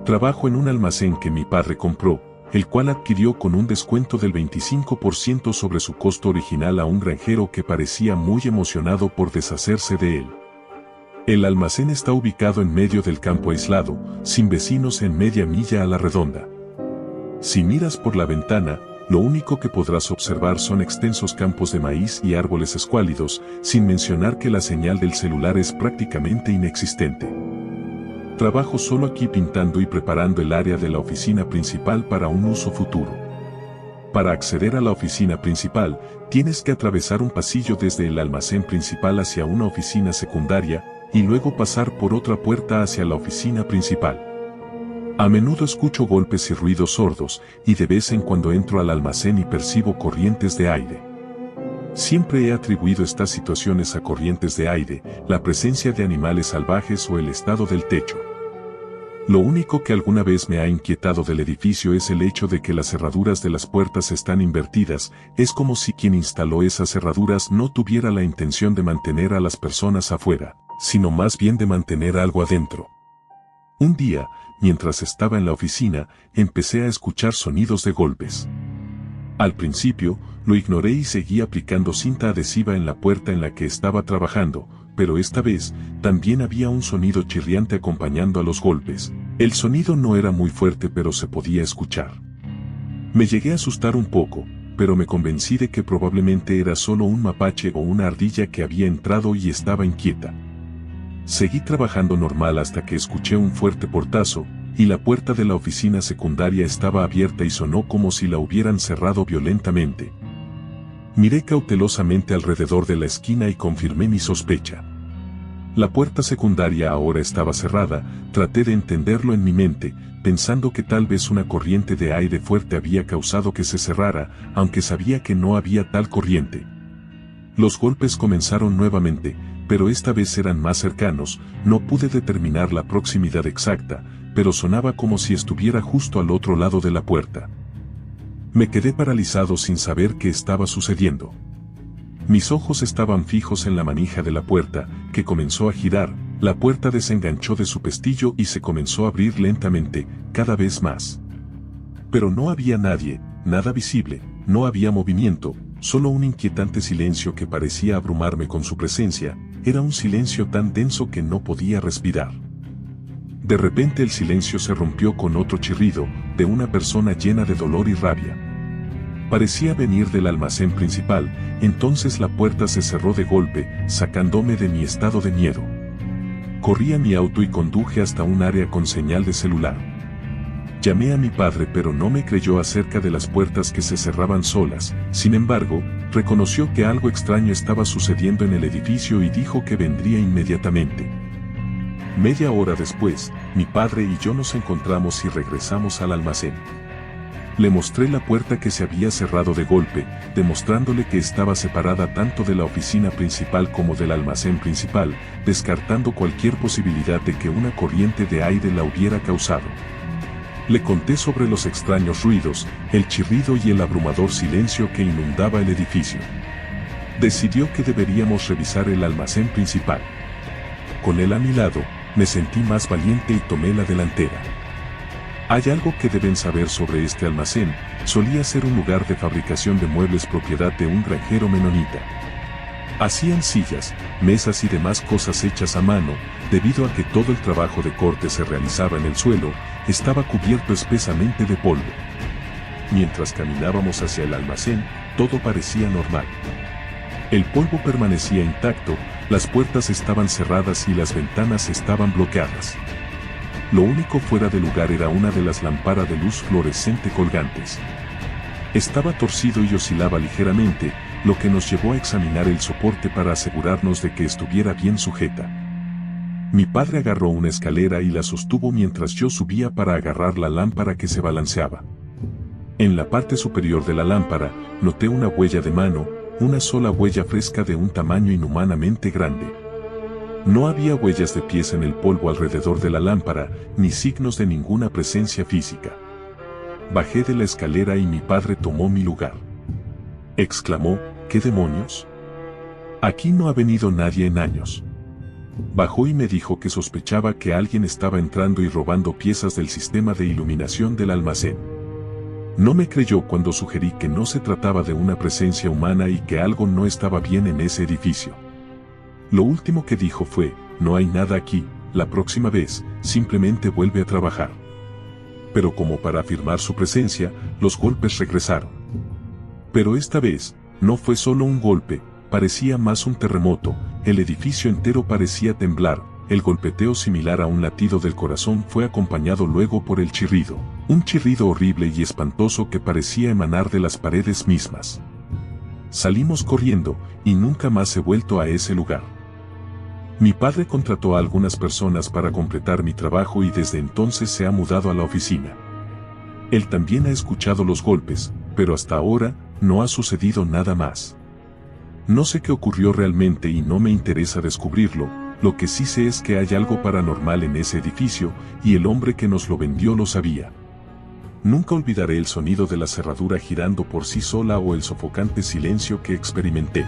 Trabajo en un almacén que mi padre compró, el cual adquirió con un descuento del 25% sobre su costo original a un granjero que parecía muy emocionado por deshacerse de él. El almacén está ubicado en medio del campo aislado, sin vecinos en media milla a la redonda. Si miras por la ventana, lo único que podrás observar son extensos campos de maíz y árboles escuálidos, sin mencionar que la señal del celular es prácticamente inexistente. Trabajo solo aquí pintando y preparando el área de la oficina principal para un uso futuro. Para acceder a la oficina principal, tienes que atravesar un pasillo desde el almacén principal hacia una oficina secundaria, y luego pasar por otra puerta hacia la oficina principal. A menudo escucho golpes y ruidos sordos, y de vez en cuando entro al almacén y percibo corrientes de aire. Siempre he atribuido estas situaciones a corrientes de aire, la presencia de animales salvajes o el estado del techo. Lo único que alguna vez me ha inquietado del edificio es el hecho de que las cerraduras de las puertas están invertidas. Es como si quien instaló esas cerraduras no tuviera la intención de mantener a las personas afuera, sino más bien de mantener algo adentro. Un día, mientras estaba en la oficina, empecé a escuchar sonidos de golpes. Al principio, lo ignoré y seguí aplicando cinta adhesiva en la puerta en la que estaba trabajando, pero esta vez, también había un sonido chirriante acompañando a los golpes. El sonido no era muy fuerte pero se podía escuchar. Me llegué a asustar un poco, pero me convencí de que probablemente era solo un mapache o una ardilla que había entrado y estaba inquieta. Seguí trabajando normal hasta que escuché un fuerte portazo, y la puerta de la oficina secundaria estaba abierta y sonó como si la hubieran cerrado violentamente. Miré cautelosamente alrededor de la esquina y confirmé mi sospecha. La puerta secundaria ahora estaba cerrada. Traté de entenderlo en mi mente, pensando que tal vez una corriente de aire fuerte había causado que se cerrara, aunque sabía que no había tal corriente. Los golpes comenzaron nuevamente, pero esta vez eran más cercanos. No pude determinar la proximidad exacta, pero sonaba como si estuviera justo al otro lado de la puerta. Me quedé paralizado sin saber qué estaba sucediendo. Mis ojos estaban fijos en la manija de la puerta, que comenzó a girar. La puerta desenganchó de su pestillo y se comenzó a abrir lentamente, cada vez más. Pero no había nadie, nada visible, no había movimiento, solo un inquietante silencio que parecía abrumarme con su presencia. Era un silencio tan denso que no podía respirar. De repente el silencio se rompió con otro chirrido, de una persona llena de dolor y rabia. Parecía venir del almacén principal. Entonces la puerta se cerró de golpe, sacándome de mi estado de miedo. Corrí a mi auto y conduje hasta un área con señal de celular. Llamé a mi padre pero no me creyó acerca de las puertas que se cerraban solas. Sin embargo, reconoció que algo extraño estaba sucediendo en el edificio y dijo que vendría inmediatamente. Media hora después, mi padre y yo nos encontramos y regresamos al almacén. Le mostré la puerta que se había cerrado de golpe, demostrándole que estaba separada tanto de la oficina principal como del almacén principal, descartando cualquier posibilidad de que una corriente de aire la hubiera causado. Le conté sobre los extraños ruidos, el chirrido y el abrumador silencio que inundaba el edificio. Decidió que deberíamos revisar el almacén principal. Con él a mi lado, me sentí más valiente y tomé la delantera. Hay algo que deben saber sobre este almacén. Solía ser un lugar de fabricación de muebles propiedad de un granjero menonita. Hacían sillas, mesas y demás cosas hechas a mano. Debido a que todo el trabajo de corte se realizaba en el suelo, estaba cubierto espesamente de polvo. Mientras caminábamos hacia el almacén, todo parecía normal. El polvo permanecía intacto, las puertas estaban cerradas y las ventanas estaban bloqueadas. Lo único fuera de lugar era una de las lámparas de luz fluorescente colgantes. Estaba torcido y oscilaba ligeramente, lo que nos llevó a examinar el soporte para asegurarnos de que estuviera bien sujeta. Mi padre agarró una escalera y la sostuvo mientras yo subía para agarrar la lámpara que se balanceaba. En la parte superior de la lámpara, noté una huella de mano, una sola huella fresca de un tamaño inhumanamente grande. No había huellas de pies en el polvo alrededor de la lámpara, ni signos de ninguna presencia física. Bajé de la escalera y mi padre tomó mi lugar. Exclamó, ¿qué demonios? Aquí no ha venido nadie en años. Bajó y me dijo que sospechaba que alguien estaba entrando y robando piezas del sistema de iluminación del almacén. No me creyó cuando sugerí que no se trataba de una presencia humana y que algo no estaba bien en ese edificio. Lo último que dijo fue, no hay nada aquí, la próxima vez, simplemente vuelve a trabajar. Pero como para afirmar su presencia, los golpes regresaron. Pero esta vez, no fue solo un golpe, parecía más un terremoto, el edificio entero parecía temblar, el golpeteo similar a un latido del corazón fue acompañado luego por el chirrido, un chirrido horrible y espantoso que parecía emanar de las paredes mismas. Salimos corriendo, y nunca más he vuelto a ese lugar. Mi padre contrató a algunas personas para completar mi trabajo y desde entonces se ha mudado a la oficina. Él también ha escuchado los golpes, pero hasta ahora, no ha sucedido nada más. No sé qué ocurrió realmente y no me interesa descubrirlo, lo que sí sé es que hay algo paranormal en ese edificio, y el hombre que nos lo vendió lo sabía. Nunca olvidaré el sonido de la cerradura girando por sí sola o el sofocante silencio que experimenté.